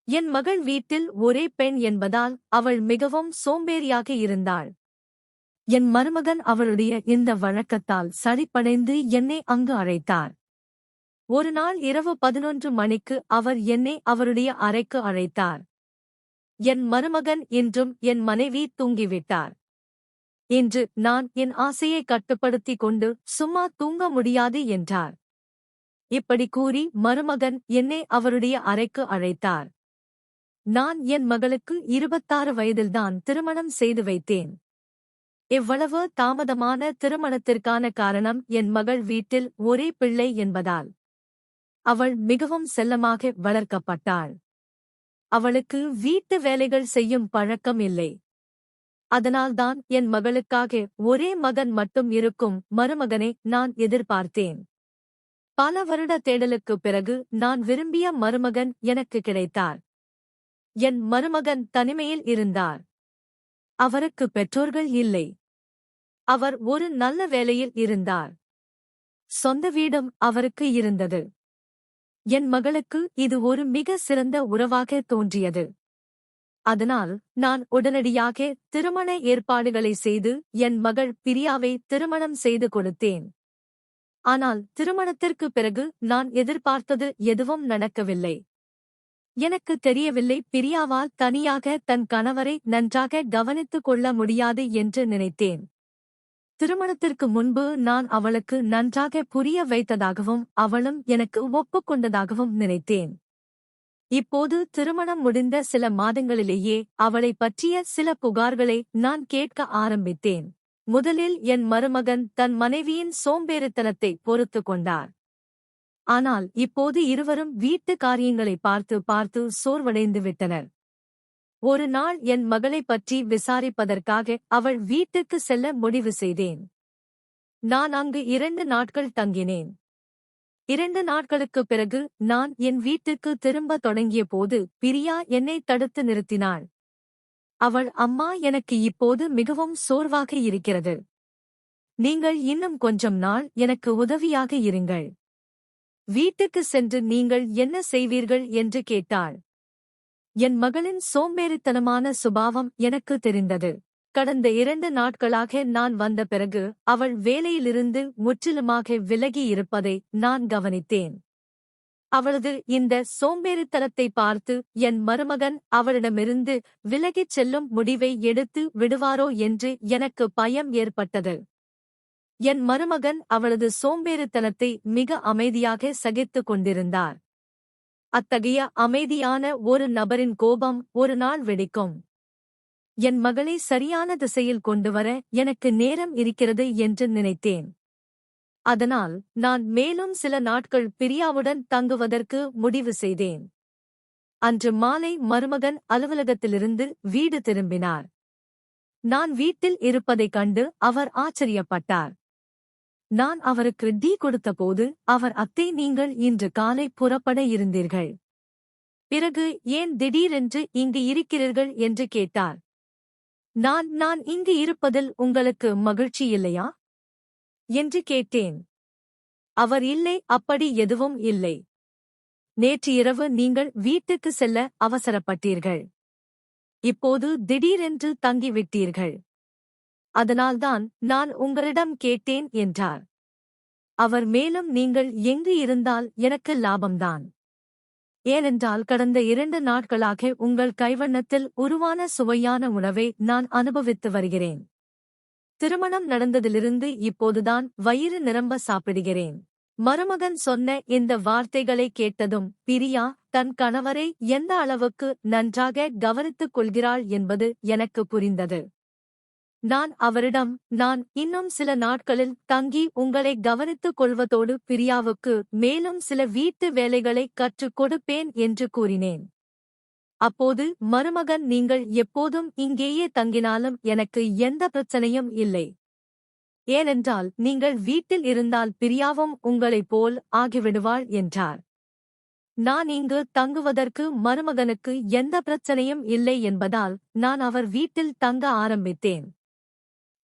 என் மகள் வீட்டில் ஒரே பெண் என்பதால் அவள் மிகவும் சோம்பேறியாக இருந்தாள். என் மருமகன் அவளுடைய இந்த வழக்கத்தால் சலிப்படைந்து என்னை அங்கு அழைத்தார். ஒரு நாள் இரவு 11 மணிக்கு அவர் என்னை அவருடைய அறைக்கு அழைத்தார். என் மருமகன் இன்றும் என் மனைவி தூங்கிவிட்டார். இன்று நான் என் ஆசையை கட்டுப்படுத்திக் கொண்டு சும்மா தூங்க முடியாது என்றார். இப்படி கூறி மருமகன் என்னை அவருடைய அறைக்கு அழைத்தார். நான் என் மகளுக்கு 26 வயதில்தான் திருமணம் செய்து வைத்தேன். இவ்வளவு தாமதமான திருமணத்திற்கான காரணம் என் மகள் வீட்டில் ஒரே பிள்ளை என்பதால். அவள் மிகவும் செல்லமாக வளர்க்கப்பட்டாள். அவளுக்கு வீட்டு வேலைகள் செய்யும் பழக்கம் இல்லை. அதனால்தான் என் மகளுக்காக ஒரே மகன் மட்டும் இருக்கும் மருமகனை நான் எதிர்பார்த்தேன். பல வருட தேடலுக்குப் பிறகு நான் விரும்பிய மருமகன் எனக்கு கிடைத்தார். என் மருமகன் தனிமையில் இருந்தார். அவருக்கு பெற்றோர்கள் இல்லை. அவர் ஒரு நல்ல வேலையில் இருந்தார். சொந்த வீடும் அவருக்கு இருந்தது. என் மகளுக்கு இது ஒரு மிக சிறந்த உறவாக தோன்றியது. அதனால் நான் உடனடியாக திருமண ஏற்பாடுகளை செய்து என் மகள் பிரியாவை திருமணம் செய்து கொடுத்தேன். ஆனால் திருமணத்திற்குப் பிறகு நான் எதிர்பார்த்தது எதுவும் நடக்கவில்லை. எனக்கு தெரியவில்லை, பிரியாவால் தனியாக தன் கணவரை நன்றாக கவனித்துக் கொள்ள முடியாது என்று நினைத்தேன். திருமணத்திற்கு முன்பு நான் அவளுக்கு நன்றாக புரிய வைத்ததாகவும் அவளும் எனக்கு ஒப்புக்கொண்டதாகவும் நினைத்தேன். இப்போது திருமணம் முடிந்த சில மாதங்களிலேயே அவளைப் பற்றிய சில புகார்களை நான் கேட்க ஆரம்பித்தேன். முதலில் என் மருமகன் தன் மனைவியின் சோம்பேறித்தனத்தை பொறுத்துக் கொண்டார். ஆனால் இப்போது இருவரும் வீட்டு காரியங்களை பார்த்து பார்த்து சோர்வடைந்து விட்டனர். ஒரு நாள் என் மகளைப் பற்றி விசாரிப்பதற்காக அவள் வீட்டுக்கு செல்ல முடிவு செய்தேன். நான் அங்கு 2 நாட்கள் தங்கினேன். 2 நாட்களுக்குப் பிறகு நான் என் வீட்டுக்கு திரும்ப தொடங்கிய போது பிரியா என்னை தடுத்து நிறுத்தினாள். அவள், அம்மா, எனக்கு இப்போது மிகவும் சோர்வாக இருக்கிறது. நீங்கள் இன்னும் கொஞ்சம் நாள் எனக்கு உதவியாக இருங்கள். வீட்டுக்கு சென்று நீங்கள் என்ன செய்வீர்கள் என்று கேட்டாள். என் மகளின் சோம்பேறித்தனமான சுபாவம் எனக்கு தெரிந்தது. கடந்த 2 நாட்களாக நான் வந்த பிறகு அவள் வேலையிலிருந்து முற்றிலுமாக விலகி இருப்பதை நான் கவனித்தேன். அவளது இந்த சோம்பேறித்தனத்தை பார்த்து என் மருமகன் அவளிடமிருந்து விலகிச் செல்லும் முடிவை எடுத்து விடுவாரோ என்று எனக்கு பயம் ஏற்பட்டது. என் மருமகன் அவளது சோம்பேறித்தனத்தை மிக அமைதியாக சகித்துக் கொண்டிருந்தார். அத்தகைய அமைதியான ஒரு நபரின் கோபம் ஒரு நாள் வெடிக்கும். என் மகளை சரியான திசையில் கொண்டுவர எனக்கு நேரம் இருக்கிறது என்று நினைத்தேன். அதனால் நான் மேலும் சில நாட்கள் பிரியாவுடன் தங்குவதற்கு முடிவு செய்தேன். அன்று மாலை மருமகன் அலுவலகத்திலிருந்து வீடு திரும்பினார். நான் வீட்டில் இருப்பதைக் கண்டு அவர் ஆச்சரியப்பட்டார். நான் அவருக்கு டீ கொடுத்தபோது அவர், அத்தை, நீங்கள் இன்று காலை புறப்பட இருந்தீர்கள். பிறகு ஏன் திடீரென்று இங்கு இருக்கிறீர்கள் என்று கேட்டார். நான் இங்கு இருப்பதில் உங்களுக்கு மகிழ்ச்சி இல்லையா என்று கேட்டேன். அவர், இல்லை, அப்படி எதுவும் இல்லை. நேற்று இரவு நீங்கள் வீட்டுக்கு செல்ல அவசரப்பட்டீர்கள். இப்போது திடீரென்று தங்கிவிட்டீர்கள். அதனால்தான் நான் உங்களிடம் கேட்டேன் என்றார். அவர் மேலும், நீங்கள் எங்கு இருந்தால் எனக்கு லாபம்தான். ஏனென்றால் கடந்த 2 நாட்களாக உங்கள் கைவண்ணத்தில் உருவான சுவையான உணவை நான் அனுபவித்து வருகிறேன். திருமணம் நடந்ததிலிருந்து இப்போதுதான் வயிறு நிரம்ப சாப்பிடுகிறேன். மருமகன் சொன்ன இந்த வார்த்தைகளை கேட்டதும் பிரியா தன் கணவரை எந்த அளவுக்கு நன்றாக கவனித்துக் கொள்கிறாள் என்பது எனக்கு புரிந்தது. நான் அவரிடம், நான் இன்னும் சில நாட்களில் தங்கி உங்களை கவனித்துக் கொள்வதோடு பிரியாவுக்கு மேலும் சில வீட்டு வேலைகளை கற்றுக் கொடுப்பேன் என்று கூறினேன். அப்போது மருமகன், நீங்கள் எப்போதும் இங்கேயே தங்கினாலும் எனக்கு எந்த பிரச்சனையும் இல்லை. ஏனென்றால் நீங்கள் வீட்டில் இருந்தால் பிரியாவும் உங்களைப் போல் ஆகிவிடுவாள் என்றார். நான் இங்கு தங்குவதற்கு மருமகனுக்கு எந்த பிரச்சனையும் இல்லை என்பதால் நான் அவர் வீட்டில் தங்க ஆரம்பித்தேன்.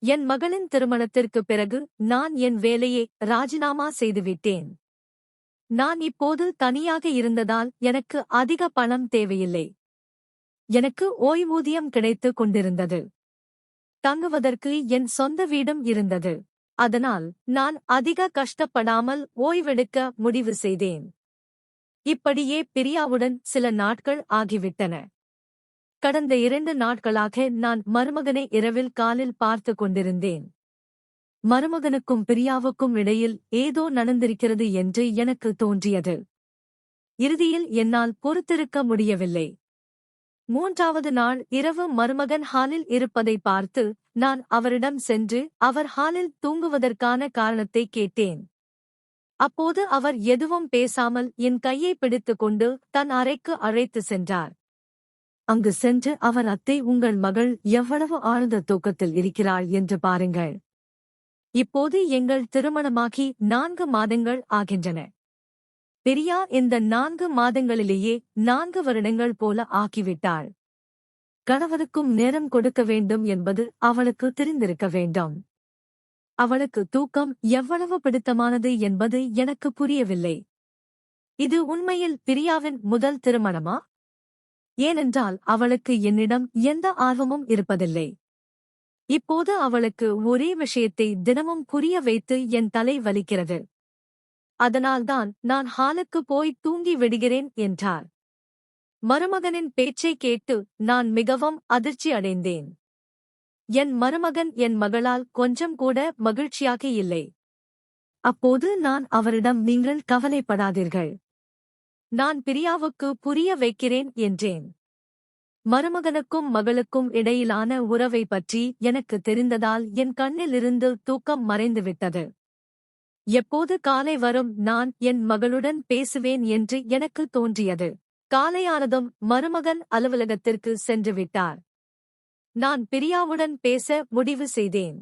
என் மகளின் திருமணத்திற்குப் பிறகு நான் என் வேலையை ராஜினாமா செய்துவிட்டேன். நான் இப்போது தனியாக இருந்ததால் எனக்கு அதிக பணம் தேவையில்லை. எனக்கு ஓய்வூதியம் கிடைத்து கொண்டிருந்தது. தங்குவதற்கு என் சொந்த வீடும் இருந்தது. அதனால் நான் அதிக கஷ்டப்படாமல் ஓய்வெடுக்க முடிவு செய்தேன். இப்படியே பிரியாவுடன் சில நாட்கள் ஆகிவிட்டன. கடந்த 2 நாட்களாக நான் மருமகனை இரவில் காலில் பார்த்து கொண்டிருந்தேன். மருமகனுக்கும் பிரியாவுக்கும் இடையில் ஏதோ நடந்திருக்கிறது என்று எனக்கு தோன்றியது. இறுதியில் என்னால் பொறுத்திருக்க முடியவில்லை. 3வது நாள் இரவு மருமகன் ஹாலில் இருப்பதை பார்த்து நான் அவரிடம் சென்று அவர் ஹாலில் தூங்குவதற்கான காரணத்தை கேட்டேன். அப்போது அவர் எதுவும் பேசாமல் என் கையை பிடித்துக்கொண்டு தன் அறைக்கு அழைத்து சென்றார். அங்கு சென்று அவர், அத்தை, உங்கள் மகள் எவ்வளவு ஆழ்ந்த தூக்கத்தில் இருக்கிறாள் என்று பாருங்கள். இப்போது எங்கள் திருமணமாகி 4 மாதங்கள் ஆகின்றன. பிரியா இந்த 4 மாதங்களிலேயே 4 வருடங்கள் போல ஆக்கிவிட்டாள். கணவருக்கும் நேரம் கொடுக்க வேண்டும் என்பது அவளுக்கு தெரிந்திருக்க வேண்டும். அவளுக்கு தூக்கம் எவ்வளவு பிடித்தமானது என்பது எனக்கு புரியவில்லை. இது உண்மையில் பிரியாவின் முதல் திருமணமா? ஏனென்றால் அவளுக்கு என்னிடம் எந்த ஆர்வமும் இருப்பதில்லை. இப்போது அவளுக்கு ஒரே விஷயத்தை தினமும் புரிய வைத்து என் தலை வலிக்கிறது. அதனால்தான் நான் ஹாலுக்கு போய் தூங்கி விடுகிறேன் என்றார். மருமகனின் பேச்சை கேட்டு நான் மிகவும் அதிர்ச்சி அடைந்தேன். என் மருமகன் என் மகளால் கொஞ்சம் கூட மகிழ்ச்சியாக இல்லை. அப்போது நான் அவரிடம், நீங்கள் கவலைப்படாதீர்கள், நான் பிரியாவுக்கு புரிய வைக்கிறேன் என்றேன். மருமகனுக்கும் மகளுக்கும் இடையிலான உறவை பற்றி எனக்கு தெரிந்ததால் என் கண்ணிலிருந்து தூக்கம் மறைந்துவிட்டது. எப்போது காலை வரும் நான் என் மகளுடன் பேசுவேன் என்று எனக்கு தோன்றியது. காலையானதும் மருமகன் அலுவலகத்திற்கு சென்று விட்டார். நான் பிரியாவுடன் பேச முடிவு செய்தேன்.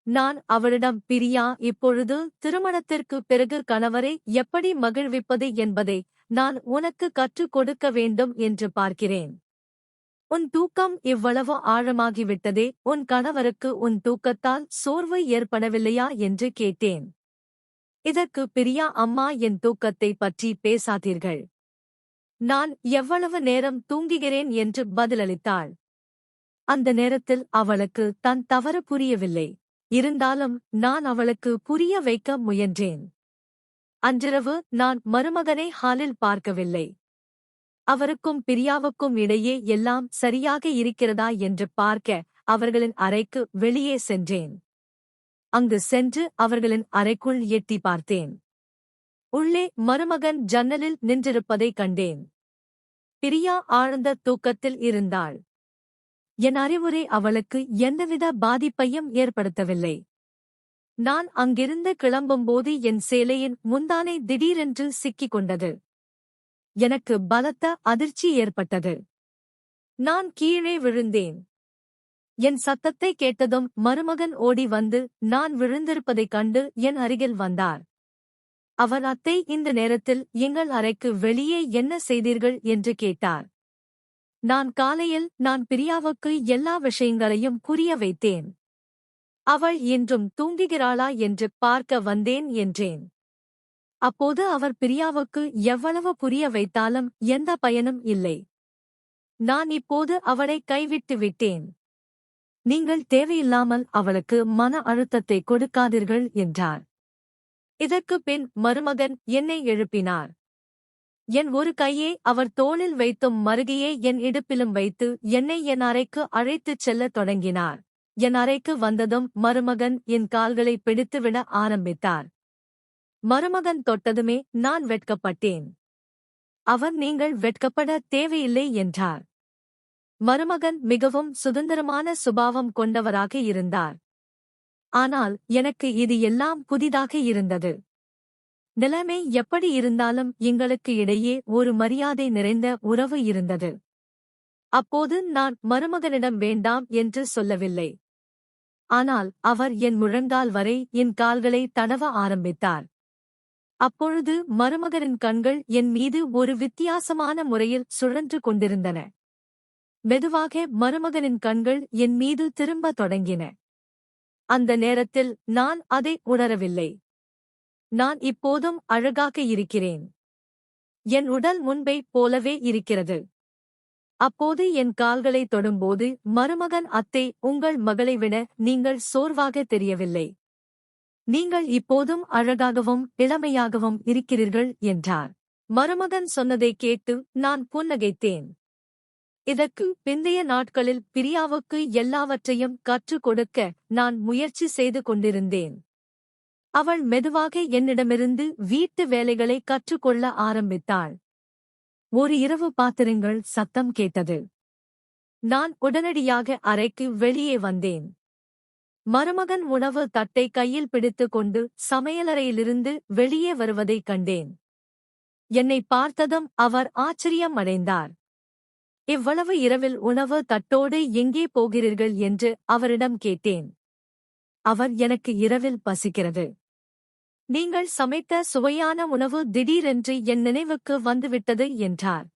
நான் அவளிடம், பிரியா, இப்பொழுது திருமணத்திற்கு பிறகு கணவரை எப்படி மகிழ்விப்பது என்பதை நான் உனக்கு கற்றுக் கொடுக்க வேண்டும் என்று பார்க்கிறேன். உன் தூக்கம் இவ்வளவு ஆழமாகிவிட்டதே, உன் கணவருக்கு உன் தூக்கத்தால் சோர்வு ஏற்படவில்லையா என்று கேட்டேன். இதற்கு பிரியா, அம்மா, என் தூக்கத்தை பற்றி பேசாதீர்கள், நான் எவ்வளவு நேரம் தூங்குகிறேன் என்று பதிலளித்தாள். அந்த நேரத்தில் அவளுக்கு தன் தவறு புரியவில்லை. இருந்தாலும் நான் அவளுக்கு புரிய வைக்க முயன்றேன். அன்றிரவு நான் மருமகனை ஹாலில் பார்க்கவில்லை. அவருக்கும் பிரியாவுக்கும் இடையே எல்லாம் சரியாக இருக்கிறதா என்று பார்க்க அவர்களின் அறைக்கு வெளியே சென்றேன். அங்கு சென்று அவர்களின் அறைக்குள் எட்டி பார்த்தேன். உள்ளே மருமகன் ஜன்னலில் நின்றிருப்பதைக் கண்டேன். பிரியா ஆழ்ந்த தூக்கத்தில் இருந்தாள். என் அறிவுரை அவளுக்கு எந்தவித பாதிப்பையும் ஏற்படுத்தவில்லை. நான் அங்கிருந்து கிளம்பும்போது என் சேலையின் முந்தானை திடீரென்று சிக்கிக் கொண்டது. எனக்கு பலத்த அதிர்ச்சி ஏற்பட்டது. நான் கீழே விழுந்தேன். என் சத்தத்தை கேட்டதும் மருமகன் ஓடி வந்து நான் விழுந்திருப்பதைக் கண்டு என் அருகில் வந்தார். அவர், அத்தை, இந்த நேரத்தில் எங்கள் அறைக்கு வெளியே என்ன செய்தீர்கள் என்று கேட்டார். நான் காலையில் நான் பிரியாவுக்கு எல்லா விஷயங்களையும் புரிய வைத்தேன். அவள் இன்றும் தூங்குகிறாளா என்று பார்க்க வந்தேன் என்றேன். அப்போது அவர், பிரியாவுக்கு எவ்வளவு புரிய வைத்தாலும் எந்த பயனும் இல்லை. நான் இப்போது அவளை கைவிட்டு விட்டேன். நீங்கள் தேவையில்லாமல் அவளுக்கு மன அழுத்தத்தை கொடுக்காதீர்கள் என்றார். இதற்குப் பின் மருமகன் என்னை எழுப்பினார். என் ஒரு கையை அவர் தோளில் வைத்தும் மறுகையை என் இடுப்பிலும் வைத்து என்னை என் அறைக்கு அழைத்துச் செல்லத் தொடங்கினார். என் அறைக்கு வந்ததும் மருமகன் என் கால்களை பிடித்துவிட ஆரம்பித்தார். மருமகன் தொட்டதுமே நான் வெட்கப்பட்டேன். அவர், நீங்கள் வெட்கப்பட தேவையில்லை என்றார். மருமகன் மிகவும் சுதந்திரமான சுபாவம் கொண்டவராக இருந்தார். ஆனால் எனக்கு இது எல்லாம் புதிதாக இருந்தது. நிலைமை எப்படி இருந்தாலும் எங்களுக்கு இடையே ஒரு மரியாதை நிறைந்த உறவு இருந்தது. அப்போது நான் மருமகனிடம் வேண்டாம் என்று சொல்லவில்லை. ஆனால் அவர் என் முழங்கால் வரை என் கால்களை தடவ ஆரம்பித்தார். அப்பொழுது மருமகனின் கண்கள் என் மீது ஒரு வித்தியாசமான முறையில் சுழன்று கொண்டிருந்தன. மெதுவாக மருமகனின் கண்கள் என் மீது திரும்ப தொடங்கின. அந்த நேரத்தில் நான் அதை உணரவில்லை. நான் இப்போதும் அழகாக இருக்கிறேன். என் உடல் முன்பை போலவே இருக்கிறது. அப்போது என் கால்களை தொடும்போது மருமகன், அத்தை, உங்கள் மகளை விட நீங்கள் சோர்வாக தெரியவில்லை. நீங்கள் இப்போதும் அழகாகவும் இளமையாகவும் இருக்கிறீர்கள் என்றார். மருமகன் சொன்னதை கேட்டு நான் புன்னகைத்தேன். இதற்கு பிந்தைய நாட்களில் பிரியாவுக்கு எல்லாவற்றையும் கற்றுக் கொடுக்க நான் முயற்சி செய்து கொண்டிருந்தேன். அவள் மெதுவாக என்னிடமிருந்து வீட்டு வேலைகளை கற்றுக்கொள்ள ஆரம்பித்தாள். ஒரு இரவு பாத்திரங்கள் சத்தம் கேட்டது. நான் உடனடியாக அறைக்கு வெளியே வந்தேன். மருமகன் உணவு தட்டை கையில் பிடித்துக் கொண்டு சமையலறையிலிருந்து வெளியே வருவதைக் கண்டேன். என்னை பார்த்ததும் அவர் ஆச்சரியம் அடைந்தார். இவ்வளவு இரவில் உணவு தட்டோடு எங்கே போகிறீர்கள் என்று அவரிடம் கேட்டேன். அவர், எனக்கு இரவில் பசிக்கிறது. நீங்கள் சமைத்த சுவையான உணவு திடீரென்று என் நினைவுக்கு வந்துவிட்டது என்றார்.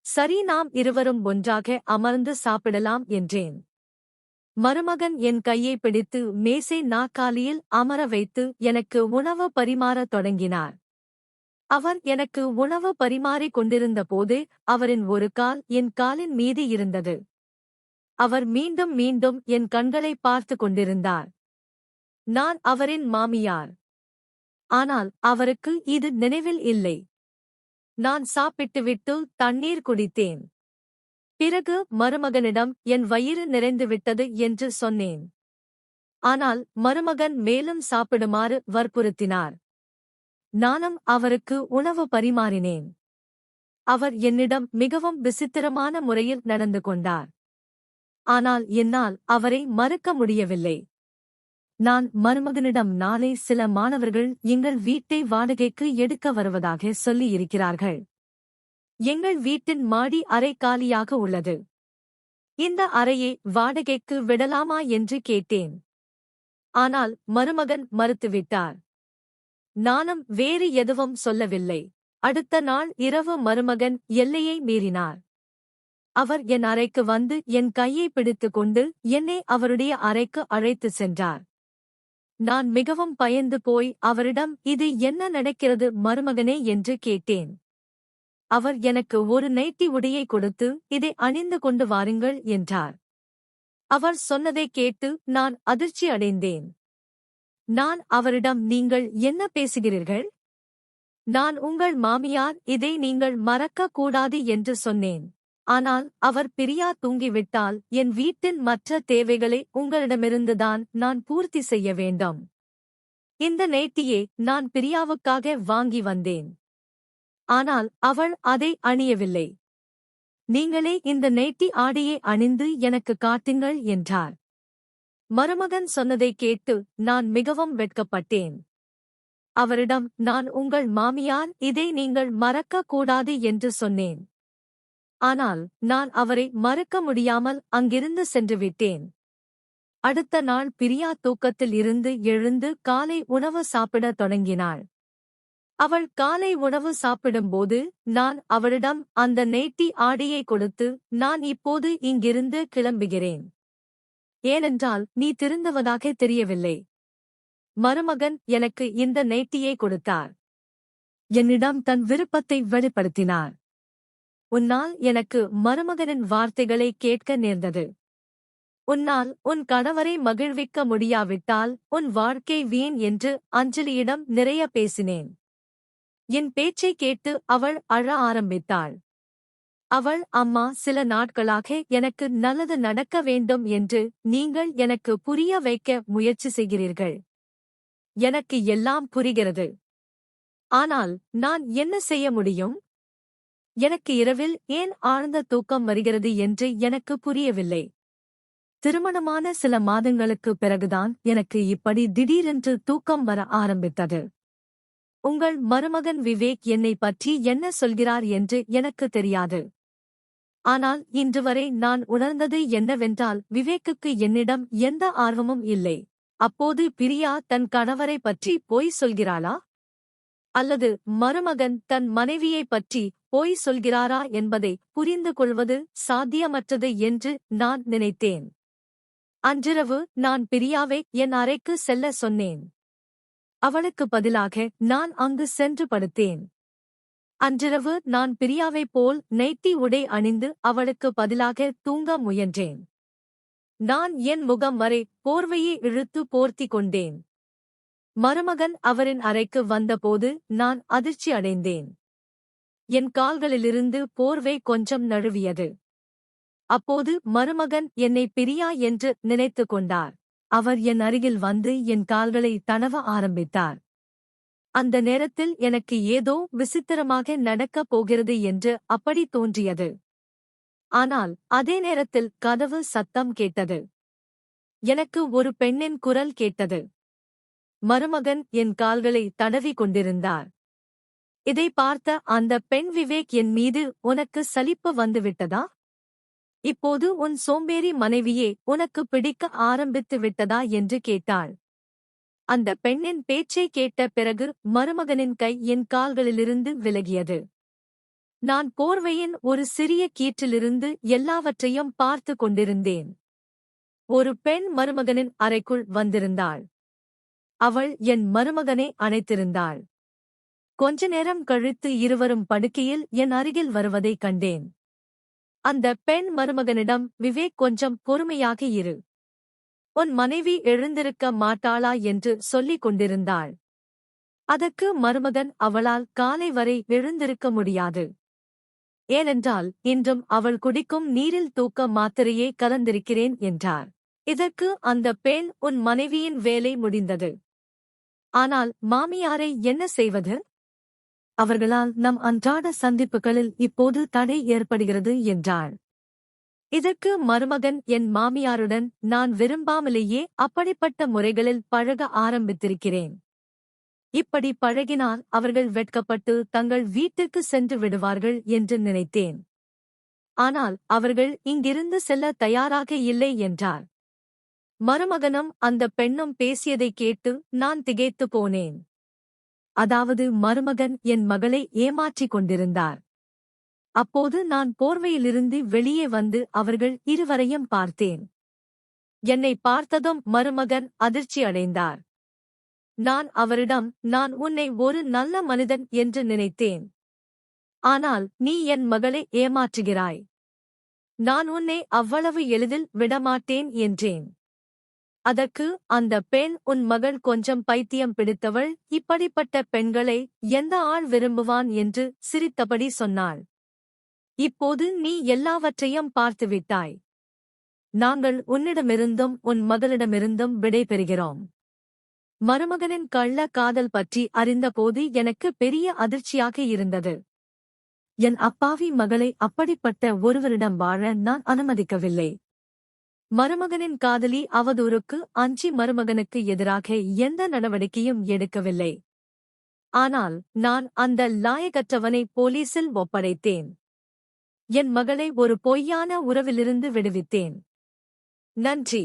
சரி, நாம் இருவரும் ஒன்றாக அமர்ந்து சாப்பிடலாம் என்றேன். மருமகன் என் கையை பிடித்து மேசை நாற்காலியில் அமர வைத்து எனக்கு உணவு பரிமாறத் தொடங்கினார். அவர் எனக்கு உணவு பரிமாறிக் கொண்டிருந்த போது அவரின் ஒரு கால் என் காலின் மீது இருந்தது. அவர் மீண்டும் மீண்டும் என் கண்களை பார்த்து கொண்டிருந்தார். நான் அவரின் மாமியார். ஆனால் அவருக்கு இது நினைவில் இல்லை. நான் சாப்பிட்டுவிட்டு தண்ணீர் குடித்தேன். பிறகு மருமகனிடம் என் வயிறு நிறைந்துவிட்டது என்று சொன்னேன். ஆனால் மருமகன் மேலும் சாப்பிடுமாறு வற்புறுத்தினார். நானும் அவருக்கு உணவு பரிமாறினேன். அவர் என்னிடம் மிகவும் விசித்திரமான முறையில் நடந்து கொண்டார். ஆனால் என்னால் அவரை மறுக்க முடியவில்லை. நான் மருமகனிடம், நாளை சில மாணவர்கள் எங்கள் வீட்டை வாடகைக்கு எடுக்க வருவதாக சொல்லியிருக்கிறார்கள். எங்கள் வீட்டின் மாடி அறை காலியாக உள்ளது. இந்த அறையை வாடகைக்கு விடலாமா என்று கேட்டேன். ஆனால் மருமகன் மறுத்துவிட்டார். நானும் வேறு எதுவும் சொல்லவில்லை. அடுத்த நாள் இரவு மருமகன் எல்லையை மீறினார். அவர் என் அறைக்கு வந்து என் கையை பிடித்துக் கொண்டு என்னை அவருடைய அறைக்கு அழைத்துச் சென்றார். நான் மிகவும் பயந்து போய் அவரிடம், இது என்ன நடக்கிறது மருமகனே என்று கேட்டேன். அவர் எனக்கு ஒரு நைட்டி உடையை கொடுத்து, இதை அணிந்து கொண்டு வாருங்கள் என்றார். அவர் சொன்னதைக் கேட்டு நான் அதிர்ச்சி அடைந்தேன். நான் அவரிடம், நீங்கள் என்ன பேசுகிறீர்கள்? நான் உங்கள் மாமியார், இதை நீங்கள் மறக்கக் கூடாது என்று சொன்னேன். ஆனால் அவர், பிரியா தூங்கிவிட்டால் என் வீட்டின் மற்ற தேவைகளை உங்களிடமிருந்துதான் நான் பூர்த்தி செய்ய வேண்டும். இந்த நைட்டியை நான் பிரியாவுக்காக வாங்கி வந்தேன். ஆனால் அவள் அதை அணியவில்லை. நீங்களே இந்த நைட்டி ஆடையை அணிந்து எனக்கு காட்டுங்கள் என்றார். மருமகன் சொன்னதைக் கேட்டு நான் மிகவும் வெட்கப்பட்டேன். அவரிடம், நான் உங்கள் மாமியார், இதை நீங்கள் மறக்கக் கூடாது என்று சொன்னேன். ஆனால் நான் அவரை மறக்க முடியாமல் அங்கிருந்து சென்றுவிட்டேன். அடுத்த நாள் பிரியா தூக்கத்தில் இருந்து எழுந்து காலை உணவு சாப்பிடத் தொடங்கினாள். அவள் காலை உணவு சாப்பிடும்போது நான் அவளிடம் அந்த நைட்டி ஆடையை கொடுத்து, நான் இப்போது இங்கிருந்து கிளம்புகிறேன். ஏனென்றால் நீ திருந்தவதாக தெரியவில்லை. மருமகன் எனக்கு இந்த நைட்டியை கொடுத்தார். என்னிடம் தன் விருப்பத்தை வெளிப்படுத்தினார். உன்னால் எனக்கு மருமகனின் வார்த்தைகளை கேட்க நேர்ந்தது. உன்னால் உன் கணவரை மகிழ்விக்க முடியாவிட்டால் உன் வாழ்க்கை வீண் என்று அஞ்சலியிடம் நிறைய பேசினேன். என் பேச்சை கேட்டு அவள் அழ ஆரம்பித்தாள். அவள், அம்மா, சில நாட்களாக எனக்கு நல்லது நடக்க வேண்டும் என்று நீங்கள் எனக்கு புரிய வைக்க முயற்சி செய்கிறீர்கள். எனக்கு எல்லாம் புரிகிறது. ஆனால் நான் என்ன செய்ய முடியும்? எனக்கு இரவில் ஏன் ஆழ்ந்த தூக்கம் வருகிறது என்று எனக்கு புரியவில்லை. திருமணமான சில மாதங்களுக்குப் பிறகுதான் எனக்கு இப்படி திடீரென்று தூக்கம் வர ஆரம்பித்தது. உங்கள் மருமகன் விவேக் என்னை பற்றி என்ன சொல்கிறார் என்று எனக்கு தெரியாது. ஆனால் இன்று வரை நான் உணர்ந்தது என்னவென்றால், விவேக்குக்கு என்னிடம் எந்த ஆர்வமும் இல்லை. அப்போது பிரியா தன் கணவரை பற்றி பொய் சொல்கிறாளா? அல்லது மருமகன் தன் மனைவியைப் பற்றி பொய் சொல்கிறாரா என்பதை புரிந்து கொள்வது சாத்தியமற்றது என்று நான் நினைத்தேன். அன்றிரவு நான் பிரியாவை என் அறைக்கு செல்ல சொன்னேன். அவளுக்கு பதிலாக நான் அங்கு சென்று படுத்தேன். அன்றிரவு நான் பிரியாவைப் போல் நைட்டி உடை அணிந்து அவளுக்கு பதிலாக தூங்க முயன்றேன். நான் என் முகம் வரை போர்வையை இழுத்து போர்த்திக் கொண்டேன். மருமகன் அவரின் அறைக்கு வந்தபோது நான் அதிர்ச்சி அடைந்தேன். என் கால்களிலிருந்து போர்வை கொஞ்சம் நழுவியது. அப்போது மருமகன் என்னை பிரியா என்று நினைத்துக் கொண்டார். அவர் என் அருகில் வந்து என் கால்களை தடவ ஆரம்பித்தார். அந்த நேரத்தில் எனக்கு ஏதோ விசித்திரமாக நடக்கப் போகிறது என்று அப்படி தோன்றியது. ஆனால் அதே நேரத்தில் கதவு சத்தம் கேட்டது. எனக்கு ஒரு பெண்ணின் குரல் கேட்டது. மருமகன் என் கால்களை தடவி கொண்டிருந்தார். இதை பார்த்த அந்த பெண், விவேக், என் மீது உனக்கு சலிப்பு வந்துவிட்டதா? இப்போது உன் சோம்பேறி மனைவியே உனக்கு பிடிக்க ஆரம்பித்து விட்டதா என்று கேட்டாள். அந்த பெண்ணின் பேச்சை கேட்ட பிறகு மருமகனின் கை என் கால்களிலிருந்து விலகியது. நான் போர்வையின் ஒரு சிறிய கீற்றிலிருந்து எல்லாவற்றையும் பார்த்து கொண்டிருந்தேன். ஒரு பெண் மருமகனின் அறைக்குள் வந்திருந்தாள். அவள் என் மருமகனை அணைத்திருந்தாள். கொஞ்ச நேரம் கழித்து இருவரும் படுக்கையில் என் அருகில் வருவதைக் கண்டேன். அந்த பெண் மருமகனிடம், விவேக், கொஞ்சம் பொறுமையாக இரு. உன் மனைவி எழுந்திருக்க மாட்டாளா என்று சொல்லிக் கொண்டிருந்தாள். அதற்கு மருமகன், அவளால் காலை வரை எழுந்திருக்க முடியாது. ஏனென்றால் இன்றும் அவள் குடிக்கும் நீரில் தூக்க மாத்திரையே கலந்திருக்கிறேன் என்றார். இதற்கு அந்த பெண், உன் மனைவியின் வேலை முடிந்தது. ஆனால் மாமியாரை என்ன செய்வது? அவர்களால் நம் அன்றாட சந்திப்புகளில் இப்போது தடை ஏற்படுகிறது என்றாள். இதற்கு மருமகன், என் மாமியாருடன் நான் விரும்பாமலேயே அப்படிப்பட்ட முறைகளில் பழக ஆரம்பித்திருக்கிறேன். இப்படி பழகினால் அவர்கள் வெட்கப்பட்டு தங்கள் வீட்டுக்கு சென்று விடுவார்கள் என்று நினைத்தேன். ஆனால் அவர்கள் இங்கிருந்து செல்ல தயாராக இல்லை என்றார். மருமகனும் அந்த பெண்ணும் பேசியதைக் கேட்டு நான் திகைத்து போனேன். அதாவது மருமகன் என் மகளை ஏமாற்றிக் கொண்டிருந்தார். அப்போது நான் போர்வையிலிருந்து வெளியே வந்து அவர்கள் இருவரையும் பார்த்தேன். என்னை பார்த்ததும் மருமகன் அதிர்ச்சி அடைந்தார். நான் அவரிடம், நான் உன்னை ஒரு நல்ல மனிதன் என்று நினைத்தேன். ஆனால் நீ என் மகளை ஏமாற்றுகிறாய். நான் உன்னை அவ்வளவு எளிதில் விடமாட்டேன் என்றேன். அதற்கு அந்த பெண், உன் மகள் கொஞ்சம் பைத்தியம் பிடித்தவள். இப்படிப்பட்ட பெண்களை எந்த ஆள் விரும்புவான் என்று சிரித்தபடி சொன்னாள். இப்போது நீ எல்லாவற்றையும் பார்த்துவிட்டாய். நாங்கள் உன்னிடமிருந்தும் உன் மகளிடமிருந்தும் விடை பெறுகிறோம். மருமகனின் கள்ள காதல் பற்றி அறிந்தபோது எனக்கு பெரிய அதிர்ச்சியாக இருந்தது. என் அப்பாவி மகளை அப்படிப்பட்ட ஒருவரிடம் வாழ நான் அனுமதிக்கவில்லை. மருமகனின் காதலி அவதூறுக்கு அஞ்சி மருமகனுக்கு எதிராக எந்த நடவடிக்கையும் எடுக்கவில்லை. ஆனால் நான் அந்த லாயகற்றவனை போலீசில் ஒப்படைத்தேன். என் மகளை ஒரு பொய்யான உறவிலிருந்து விடுவித்தேன். நன்றி.